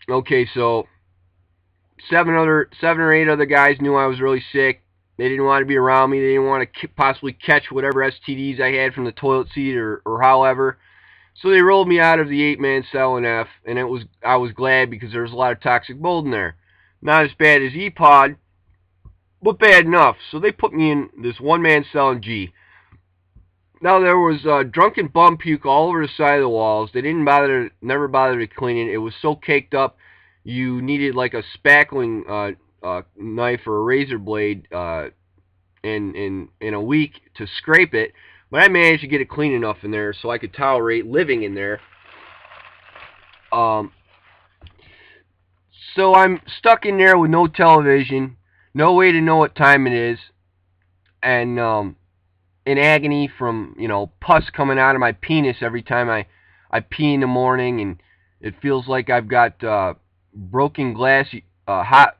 Okay, so seven or eight other guys knew I was really sick. They didn't want to be around me. They didn't want to possibly catch whatever STDs I had from the toilet seat or however. So they rolled me out of the 8-man cell in F, and I was glad because there was a lot of toxic mold in there. Not as bad as EPOD, but bad enough. So they put me in this 1-man cell in G. Now there was drunken bum puke all over the side of the walls. They didn't never bother to clean it. It was so caked up, you needed like a spackling knife or a razor blade in a week to scrape it. But I managed to get it clean enough in there so I could tolerate living in there. Um, so I'm stuck in there with no television, no way to know what time it is, and in agony from pus coming out of my penis every time I pee in the morning, and it feels like I've got broken glass, hot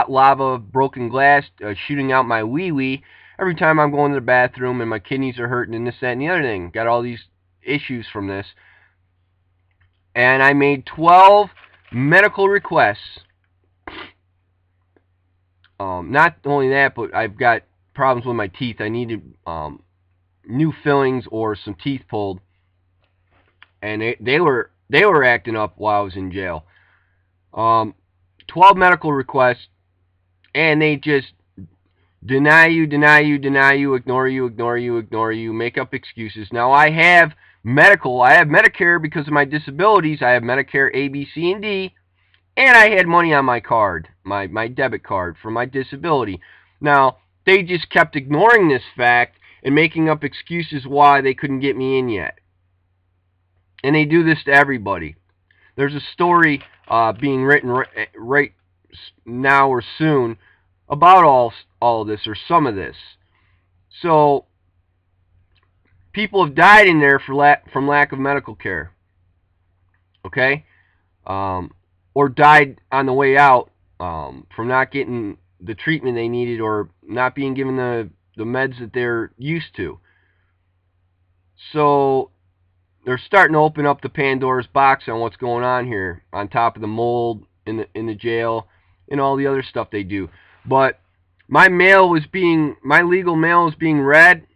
lava, broken glass shooting out my wee wee every time I'm going to the bathroom, and my kidneys are hurting, and this, that, and the other thing. Got all these issues from this, and I made 12 medical requests. Not only that, but I've got problems with my teeth. I needed new fillings or some teeth pulled, and they were acting up while I was in jail. Um, 12 medical requests, and they just deny you, deny you, deny you, ignore you, ignore you, ignore you, make up excuses. Now I have I have Medicare because of my disabilities. I have Medicare A, B, C, and D, and I had money on my card, my debit card for my disability. Now they just kept ignoring this fact and making up excuses why they couldn't get me in yet. And they do this to everybody. There's a story being written right now or soon about all of this or some of this. So people have died in there from lack of medical care. Okay, or died on the way out from not getting the treatment they needed or not being given the meds that they're used to. So they're starting to open up the Pandora's box on what's going on here, on top of the mold in the jail and all the other stuff they do. But my legal mail was being read,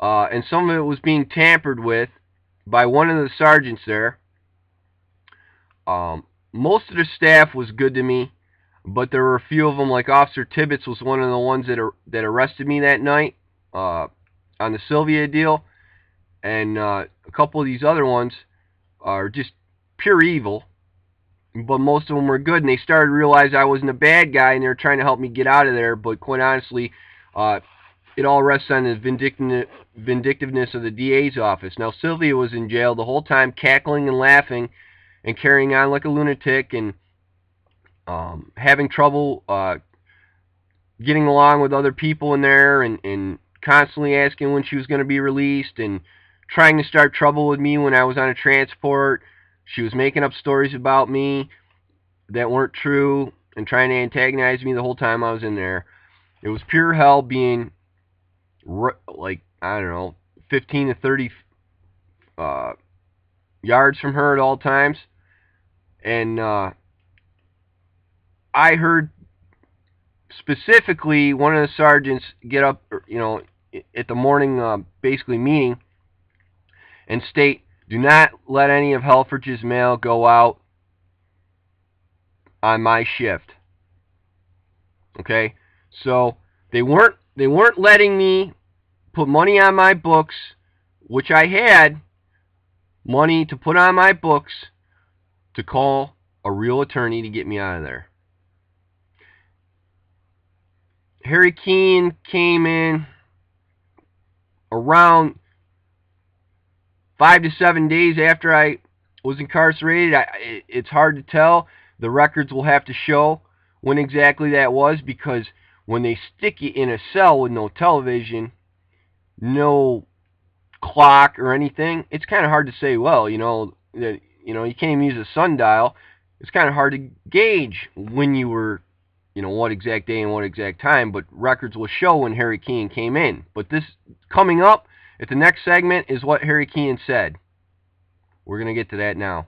and some of it was being tampered with by one of the sergeants there. Most of the staff was good to me, but there were a few of them, like Officer Tibbetts was one of the ones that arrested me that night on the Sylvia deal, and a couple of these other ones are just pure evil, but most of them were good, and they started to realize I wasn't a bad guy, and they were trying to help me get out of there. But quite honestly, uh, it all rests on the vindictiveness of the DA's office. Now, Sylvia was in jail the whole time, cackling and laughing and carrying on like a lunatic, and having trouble getting along with other people in there, and constantly asking when she was going to be released, and trying to start trouble with me when I was on a transport. She was making up stories about me that weren't true and trying to antagonize me the whole time I was in there. It was pure hell being like, I don't know, 15 to 30 uh, yards from her at all times. And I heard specifically one of the sergeants get up, at the morning basically meeting and state, "Do not let any of Helfrich's mail go out on my shift." Okay, so they weren't letting me put money on my books, which I had money to put on my books to call a real attorney to get me out of there. Harry Keene came in around 5 to 7 days after I was incarcerated. It's hard to tell. The records will have to show when exactly that was, because when they stick you in a cell with no television, no clock or anything, it's kind of hard to say, well, that you can't even use a sundial. It's kind of hard to gauge when you were, what exact day and what exact time, but records will show when Harry Keene came in. But this coming up at the next segment is what Harry Keene said. We're going to get to that now.